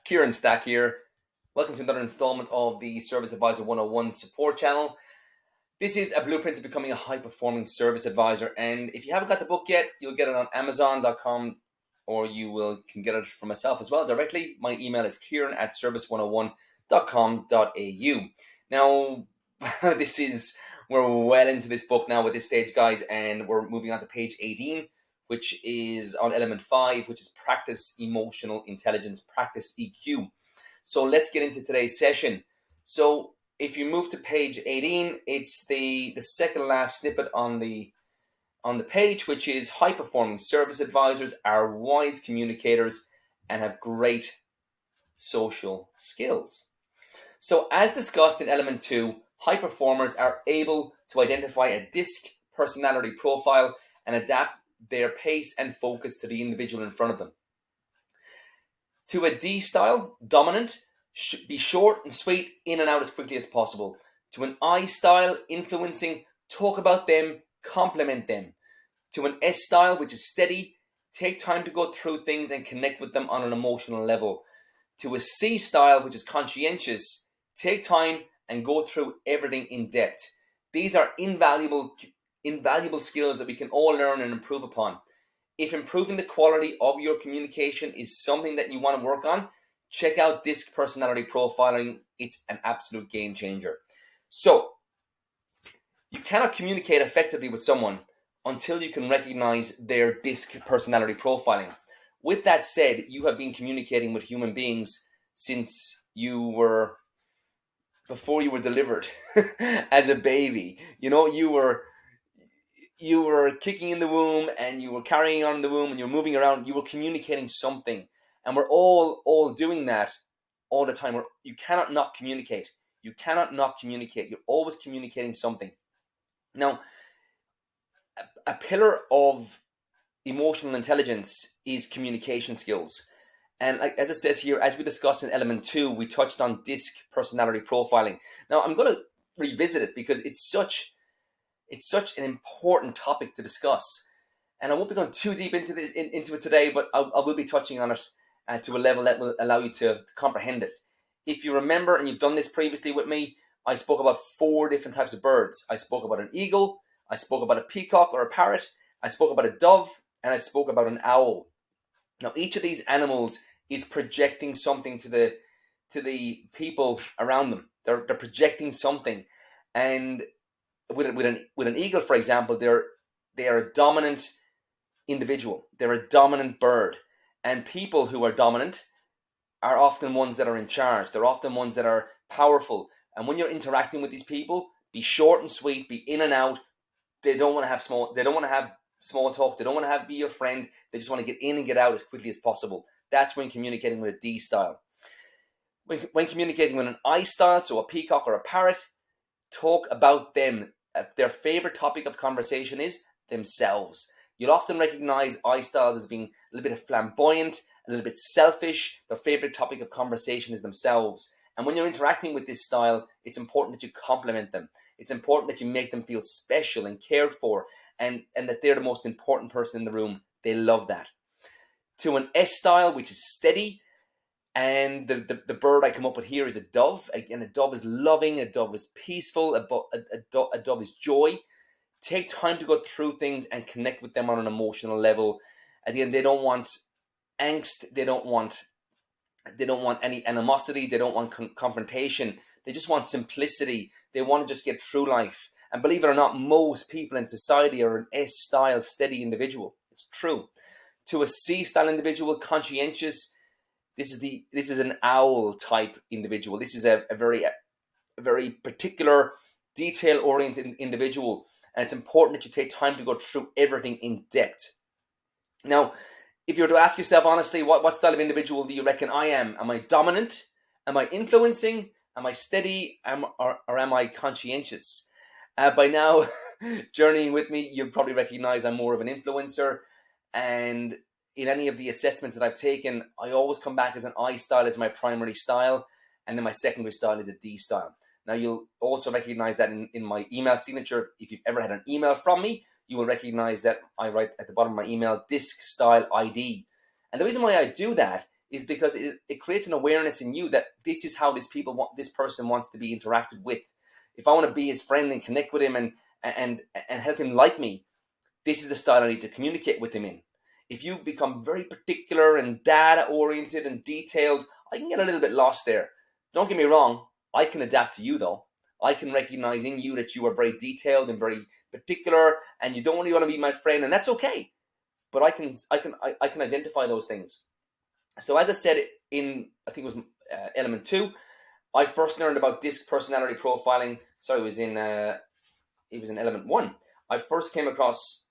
Kieran Stack here. Welcome to another installment of the Service Advisor 101 support channel. This is a blueprint to becoming a high-performing service advisor, and if you haven't got the book yet, you'll get it on Amazon.com, or can get it from myself as well directly. My email is kieran@service101.com.au. Now, we're well into this book now at this stage, guys, and we're moving on to page 18, which is on element 5, which is practice emotional intelligence, practice EQ. So let's get into today's session. So if you move to page 18, it's the second last snippet on the page, which is high-performing service advisors are wise communicators and have great social skills. So as discussed in element 2, high performers are able to identify a DISC personality profile and adapt their pace and focus to the individual in front of them. To a D style, dominant, be short and sweet, in and out as quickly as possible. To an I style, influencing, talk about them, compliment them. To an S style, which is steady, take time to go through things and connect with them on an emotional level. To a C style, which is conscientious, take time and go through everything in depth. These are invaluable skills that we can all learn and improve upon. If improving the quality of your communication is something that you want to work on, check out DISC personality profiling. It's an absolute game changer. So, you cannot communicate effectively with someone until you can recognize their DISC personality profiling. With that said, you have been communicating with human beings since before you were delivered as a baby. You were kicking in the womb and you were carrying on in the womb and you were moving around. You were communicating something, and we're all doing that all the time. You cannot not communicate. You cannot not communicate. You're always communicating something. Now, a pillar of emotional intelligence is communication skills. And as it says here, as we discussed in element 2, we touched on DISC personality profiling. Now, I'm going to revisit it because it's such an important topic to discuss. And I won't be going too deep into it today, but I will be touching on it to a level that will allow you to comprehend it. If you remember, and you've done this previously with me, I spoke about 4 different types of birds. I spoke about an eagle, I spoke about a peacock or a parrot, I spoke about a dove, and I spoke about an owl. Now, each of these animals is projecting something to the people around them. They're projecting something, and with an eagle, for example, they are a dominant individual. They're a dominant bird, and people who are dominant are often ones that are in charge. They're often ones that are powerful. And when you're interacting with these people, be short and sweet, be in and out. They don't want to have small talk. They don't want to be your friend. They just want to get in and get out as quickly as possible. That's when communicating with a D style. When communicating with an I style, so a peacock or a parrot, talk about them. Their favorite topic of conversation is themselves. You'll often recognize I styles as being a little bit flamboyant, a little bit selfish. Their favorite topic of conversation is themselves. And when you're interacting with this style, it's important that you compliment them. It's important that you make them feel special and cared for, and that they're the most important person in the room. They love that. To an S style, which is steady, and the bird I come up with here is a dove. Again, a dove is loving, a dove is peaceful, a dove is joy. Take time to go through things and connect with them on an emotional level. At the end, they don't want angst. They don't want any animosity. They don't want confrontation. They just want simplicity. They want to just get through life. And believe it or not, most people in society are an S-style steady individual. It's true. To a C-style individual, conscientious, this is an owl type individual. This is a very particular, detail-oriented individual. And it's important that you take time to go through everything in depth. Now, if you were to ask yourself honestly, what style of individual do you reckon I am? Am I dominant? Am I influencing? Am I steady? Or am I conscientious? By now, journeying with me, you'll probably recognize I'm more of an influencer. And in any of the assessments that I've taken, I always come back as an I style as my primary style. And then my secondary style is a D style. Now, you'll also recognize that in my email signature. If you've ever had an email from me, you will recognize that I write at the bottom of my email, DISC style ID. And the reason why I do that is because it creates an awareness in you that this is how this person wants to be interacted with. If I want to be his friend and connect with him and help him like me, this is the style I need to communicate with him in. If you become very particular and data oriented and detailed, I can get a little bit lost there. Don't get me wrong, I can adapt to you though. I can recognize in you that you are very detailed and very particular, and you don't really want to be my friend, and that's okay. But I can identify those things. So as I said in, I think it was element 2, I first learned about DISC personality profiling. Sorry, it was in element 1. I first came across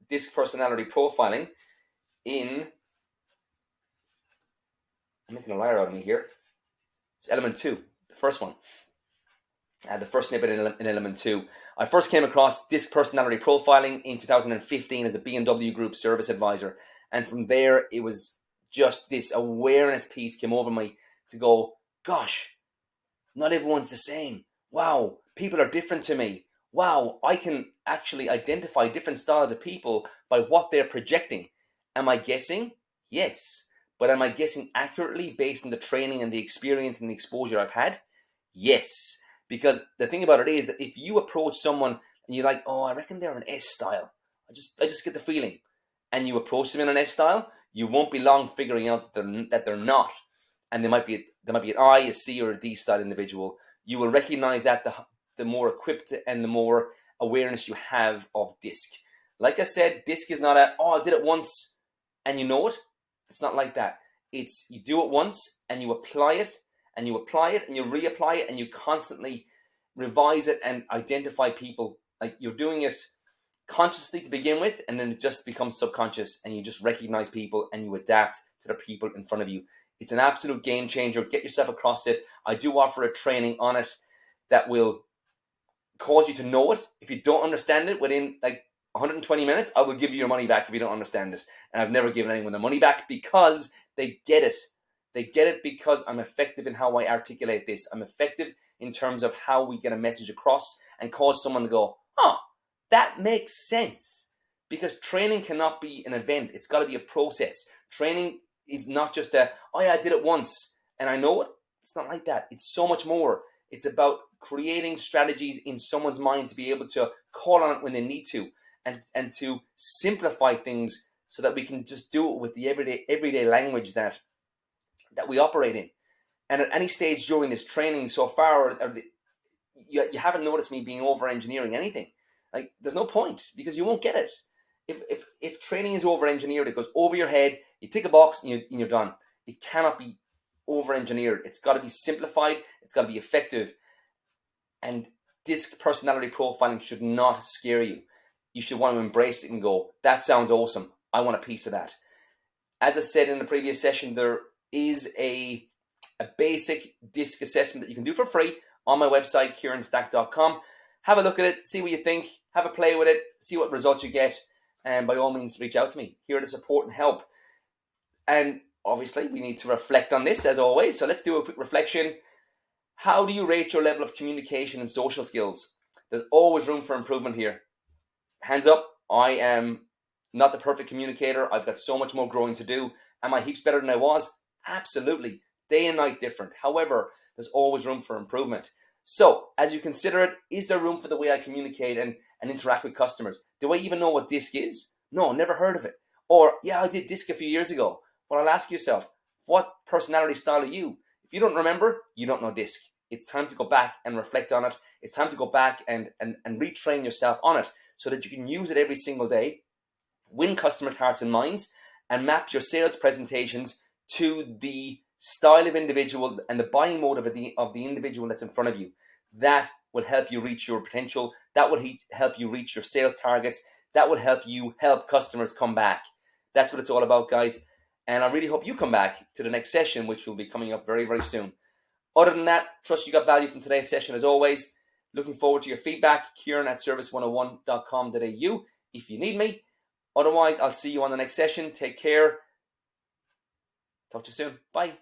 DISC personality profiling in, I'm making a liar out of me here. It's element 2, the first one. The first snippet in element 2. I first came across DISC personality profiling in 2015 as a B&W Group service advisor. And from there, it was just this awareness piece came over me to go, gosh, not everyone's the same. Wow, people are different to me. Wow, I can actually identify different styles of people by what they're projecting. Am I guessing? Yes. But am I guessing accurately based on the training and the experience and the exposure I've had? Yes. Because the thing about it is that if you approach someone and you're like, oh, I reckon they're an S style. I just get the feeling. And you approach them in an S style, you won't be long figuring out that they're not. And there might be an I, a C, or a D style individual. You will recognize that the more equipped and the more awareness you have of DISC. Like I said, DISC is not I did it once and you know it. It's not like that. It's you do it once and you apply it and you apply it and you reapply it and you constantly revise it and identify people. Like you're doing it consciously to begin with, and then it just becomes subconscious and you just recognize people and you adapt to the people in front of you. It's an absolute game changer. Get yourself across it. I do offer a training on it that will cause you to know it. If you don't understand it within like 120 minutes, I will give you your money back if you don't understand it. And I've never given anyone the money back because they get it. They get it because I'm effective in how I articulate this. I'm effective in terms of how we get a message across and cause someone to go, oh, that makes sense. Because training cannot be an event. It's got to be a process. Training is not just I did it once and I know it. It's not like that. It's so much more. It's about creating strategies in someone's mind to be able to call on it when they need to, and to simplify things so that we can just do it with the everyday language that we operate in. And at any stage during this training so far, you haven't noticed me being over engineering anything. Like there's no point because you won't get it. If training is over engineered, it goes over your head. You tick a box and you're done. It cannot be over engineered. It's got to be simplified. It's got to be effective. And DISC personality profiling should not scare you. You should want to embrace it and go, that sounds awesome. I want a piece of that. As I said in the previous session, there is a basic DISC assessment that you can do for free on my website, kieranstack.com. Have a look at it, see what you think, have a play with it, see what results you get, and by all means, reach out to me. Here to support and help. And obviously, we need to reflect on this, as always. So let's do a quick reflection. How do you rate your level of communication and social skills? There's always room for improvement here. Hands up, I am not the perfect communicator. I've got so much more growing to do. Am I heaps better than I was? Absolutely. Day and night different. However, there's always room for improvement. So, as you consider it, is there room for the way I communicate and interact with customers? Do I even know what DISC is? No, never heard of it. Or, yeah, I did DISC a few years ago. Well, I'll ask yourself, what personality style are you? If you don't remember, you don't know DISC. It's time to go back and reflect on it. It's time to go back and retrain yourself on it so that you can use it every single day, win customers' hearts and minds, and map your sales presentations to the style of individual and the buying mode of the individual that's in front of you. That will help you reach your potential. That will help you reach your sales targets. That will help you help customers come back. That's what it's all about, guys. And I really hope you come back to the next session, which will be coming up very, very soon. Other than that, trust you got value from today's session as always. Looking forward to your feedback. Kieran at service101.com.au if you need me. Otherwise, I'll see you on the next session. Take care. Talk to you soon. Bye.